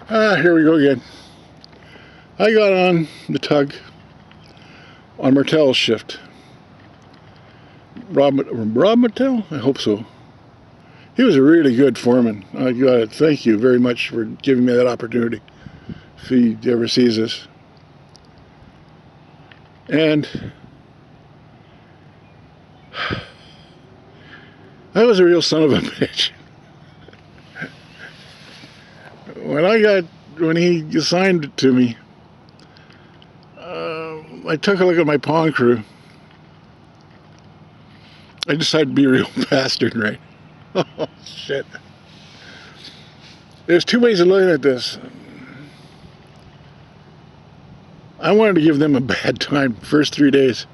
Here we go again. I got on the tug on Martel's shift. Rob Martel? I hope so. He was a really good foreman. I got it. Thank you very much for giving me that opportunity, if he ever sees this. And I was a real son of a bitch. When he assigned it to me, I took a look at my pond crew. I decided to be a real bastard, right? Oh, shit. There's two ways of looking at this. I wanted to give them a bad time the first 3 days,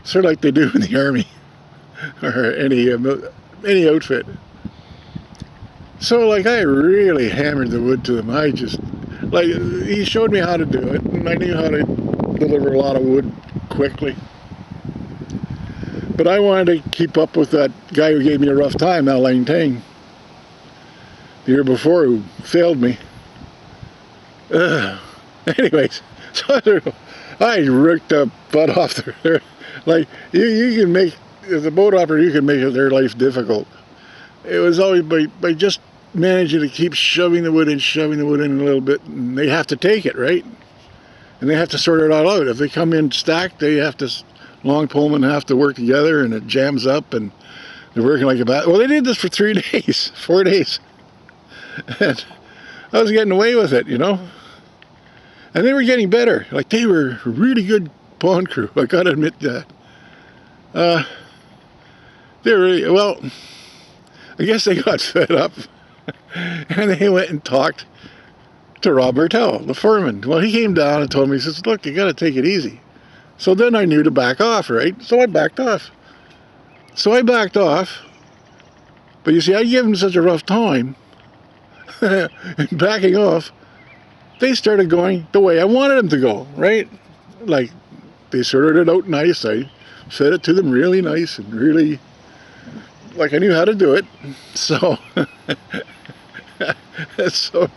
sort of like they do in the Army or any outfit. So, I really hammered the wood to them. He showed me how to do it, and I knew how to deliver a lot of wood quickly. But I wanted to keep up with that guy who gave me a rough time, Al Langtang, the year before, who failed me. Anyways, so I ripped the butt off there. You can make, as a boat operator, you can make their life difficult. It was always by just managing to keep shoving the wood in a little bit, and they have to take it, right? And they have to sort it all out. If they come in stacked, long polemen have to work together, and it jams up, and they're working like a bat. Well, they did this for 3 days, 4 days. And I was getting away with it, And they were getting better. They were a really good pond crew, I gotta admit that. I guess they got fed up, and they went and talked to Rob Martel, the foreman. Well, he came down and told me, he says, look, you gotta take it easy. So then I knew to back off, right? So I backed off. But you see, I gave them such a rough time, and backing off, they started going the way I wanted them to go, right? They sorted it out nice. I fed it to them really nice and really, I knew how to do it. So, so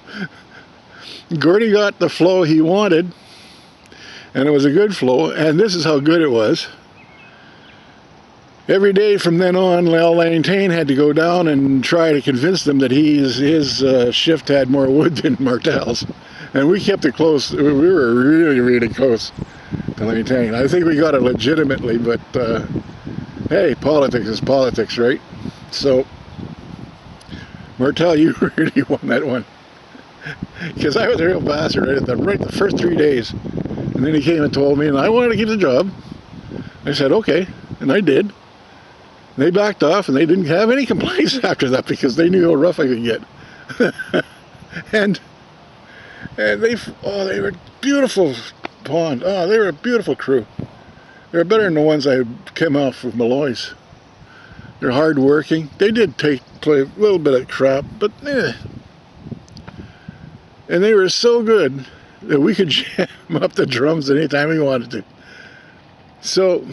Gordy got the flow he wanted, and it was a good flow, and this is how good it was. Every day from then on, Al Langtang had to go down and try to convince them that his shift had more wood than Martel's. And we kept it close. We were really, really close to Langtang. I think we got it legitimately, but hey, politics is politics, right? So, Martel, you really won that one. Because I was a real bastard right the first 3 days. And then he came and told me, and I wanted to keep the job. I said, okay, and I did. They backed off, and they didn't have any complaints after that because they knew how rough I could get. and they were beautiful pond. Oh, they were a beautiful crew. They were better than the ones I came off with Malloy's. They're hard working. They did play a little bit of crap, but and they were so good that we could jam up the drums anytime we wanted to. So,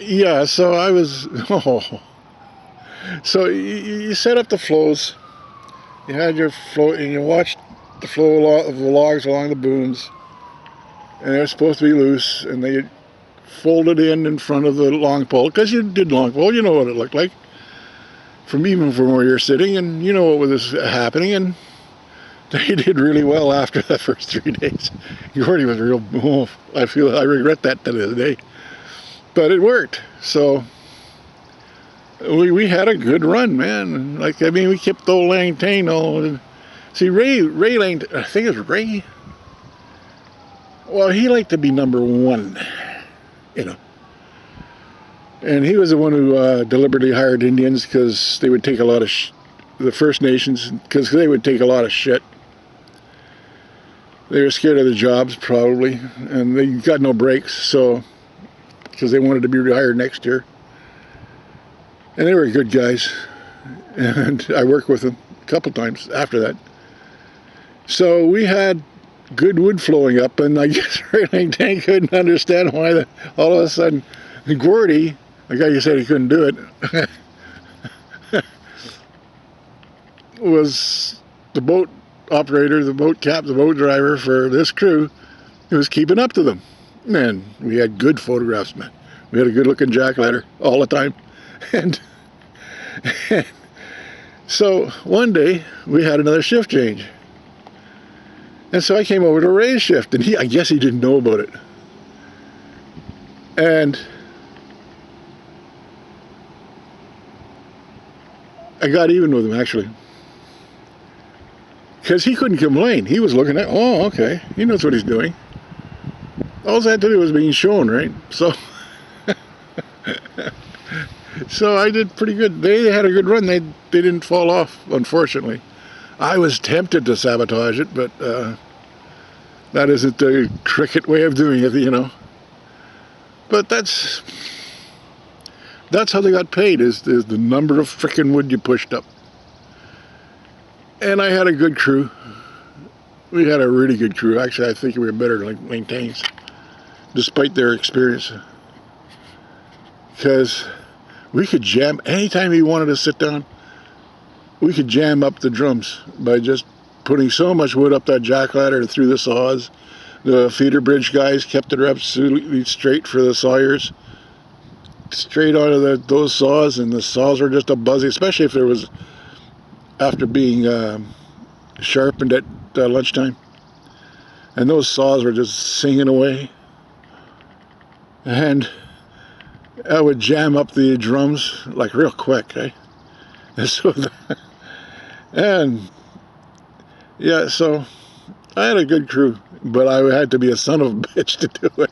yeah, so I was, So you set up the flows, you had your flow, and you watched the flow of the logs along the booms, and they're supposed to be loose, and they folded in front of the long pole, because you did long pole, you know what it looked like, even from where you're sitting, and you know what was happening, and they did really well after the first 3 days. Gordy was real, I regret that to this day. But it worked. So we had a good run, man. We kept old Langtang. See, Ray Langtang, I think it was Ray. Well, he liked to be number one, And he was the one who deliberately hired Indians because they would take a lot of the First Nations, because they would take a lot of shit. They were scared of the jobs, probably, and they got no breaks, so, because they wanted to be rehired next year. And they were good guys, and I worked with them a couple times after that. So we had good wood flowing up, and I guess Ray Langtang couldn't understand why all of a sudden Gordy, the guy who said he couldn't do it, was the boat operator, the boat cap, the boat driver for this crew. He was keeping up to them. Man, we had good photographs, man. We had a good looking JackLadder all the time. And so one day we had another shift change. And so I came over to Ray's shift, and I guess he didn't know about it. And I got even with him, actually. Because he couldn't complain. He was looking at, oh, okay, he knows what he's doing. All I had to do was being shown, right? So, so I did pretty good. They had a good run. They didn't fall off, unfortunately. I was tempted to sabotage it, but that isn't the cricket way of doing it, you know. But that's how they got paid, is the number of frickin' wood you pushed up. And I had a good crew. We had a really good crew. Actually, I think we were better than maintains, despite their experience. Because we could jam, anytime he wanted to sit down, we could jam up the drums by just putting so much wood up that JackLadder through the saws. The feeder bridge guys kept it absolutely straight for the sawyers, straight out of those saws, and the saws were just a buzzy, especially if there was, after being sharpened at lunchtime, and those saws were just singing away. And I would jam up the drums like real quick, eh? And so, and yeah, so I had a good crew, but I had to be a son of a bitch to do it.